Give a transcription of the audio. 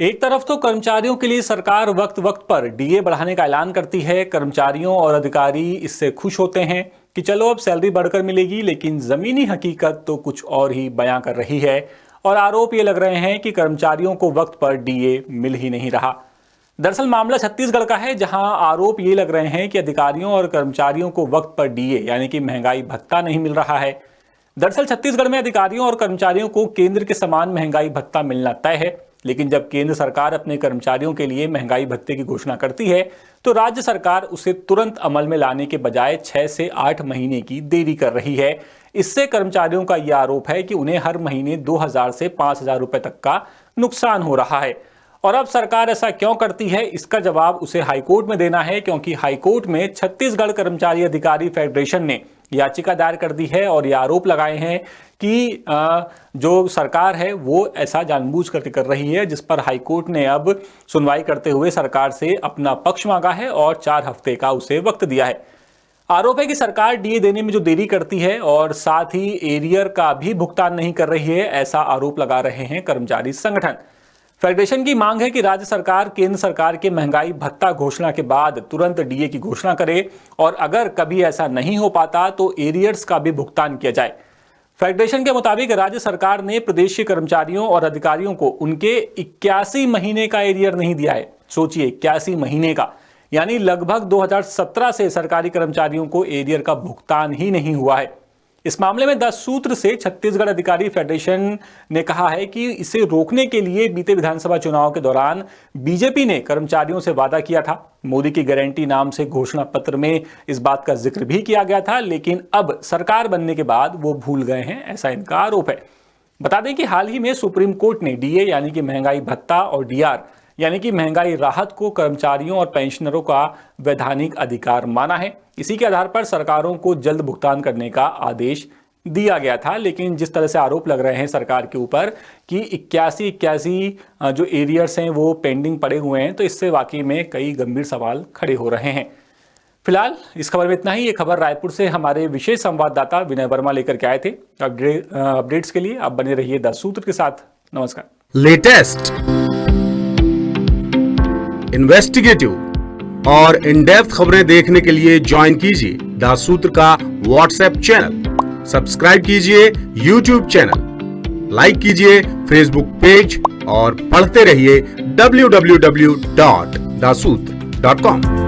एक तरफ तो कर्मचारियों के लिए सरकार वक्त वक्त पर डीए बढ़ाने का ऐलान करती है। कर्मचारियों और अधिकारी इससे खुश होते हैं कि चलो अब सैलरी बढ़कर मिलेगी, लेकिन जमीनी हकीकत तो कुछ और ही बयां कर रही है और आरोप ये लग रहे हैं कि कर्मचारियों को वक्त पर डीए मिल ही नहीं रहा। दरअसल मामला छत्तीसगढ़ का है, जहां आरोप ये लग रहे हैं कि अधिकारियों और कर्मचारियों को वक्त पर डीए यानी कि महंगाई भत्ता नहीं मिल रहा है। दरअसल छत्तीसगढ़ में अधिकारियों और कर्मचारियों को केंद्र के समान महंगाई भत्ता मिलना तय है, लेकिन जब केंद्र सरकार अपने कर्मचारियों के लिए महंगाई भत्ते की घोषणा करती है तो राज्य सरकार उसे तुरंत अमल में लाने के बजाय 6 से 8 महीने की देरी कर रही है। इससे कर्मचारियों का यह आरोप है कि उन्हें हर महीने 2000 से 5000 रुपए तक का नुकसान हो रहा है। और अब सरकार ऐसा क्यों करती है, इसका जवाब उसे हाईकोर्ट में देना है, क्योंकि हाईकोर्ट में छत्तीसगढ़ कर्मचारी अधिकारी फेडरेशन ने याचिका दायर कर दी है और ये आरोप लगाए हैं कि जो सरकार है वो ऐसा जानबूझ करके कर रही है, जिस पर हाईकोर्ट ने अब सुनवाई करते हुए सरकार से अपना पक्ष मांगा है और 4 हफ्ते का उसे वक्त दिया है। आरोप है कि सरकार डीए देने में जो देरी करती है और साथ ही एरियर का भी भुगतान नहीं कर रही है, ऐसा आरोप लगा रहे हैं कर्मचारी संगठन। फेडरेशन की मांग है कि राज्य सरकार केंद्र सरकार के महंगाई भत्ता घोषणा के बाद तुरंत डीए की घोषणा करे और अगर कभी ऐसा नहीं हो पाता तो एरियर्स का भी भुगतान किया जाए। फेडरेशन के मुताबिक राज्य सरकार ने प्रदेश के कर्मचारियों और अधिकारियों को उनके 81 महीने का एरियर नहीं दिया है। सोचिए, 81 महीने का, यानी लगभग 2017 से सरकारी कर्मचारियों को एरियर का भुगतान ही नहीं हुआ है। इस मामले में 10 सूत्र से छत्तीसगढ़ अधिकारी फेडरेशन ने कहा है कि इसे रोकने के लिए बीते विधानसभा चुनाव के दौरान बीजेपी ने कर्मचारियों से वादा किया था। मोदी की गारंटी नाम से घोषणा पत्र में इस बात का जिक्र भी किया गया था, लेकिन अब सरकार बनने के बाद वो भूल गए हैं, ऐसा इनका आरोप है। बता दें कि हाल ही में सुप्रीम कोर्ट ने डीए यानी कि महंगाई भत्ता और डीआर यानी कि महंगाई राहत को कर्मचारियों और पेंशनरों का वैधानिक अधिकार माना है। इसी के आधार पर सरकारों को जल्द भुगतान करने का आदेश दिया गया था, लेकिन जिस तरह से आरोप लग रहे हैं सरकार के ऊपर कि 81 जो एरियर्स हैं वो पेंडिंग पड़े हुए हैं, तो इससे वाकई में कई गंभीर सवाल खड़े हो रहे हैं। फिलहाल इस खबर में इतना ही। ये खबर रायपुर से हमारे विशेष संवाददाता विनय वर्मा लेकर के आए थे। अपडेट्स के लिए आप बने रहिए 10 सूत्र के साथ। नमस्कार। लेटेस्ट, इन्वेस्टिगेटिव और इन डेप्थ खबरें देखने के लिए ज्वाइन कीजिए 10 सूत्र का व्हाट्सएप चैनल, सब्सक्राइब कीजिए यूट्यूब चैनल, लाइक कीजिए फेसबुक पेज और पढ़ते रहिए www.daसूत्र.com।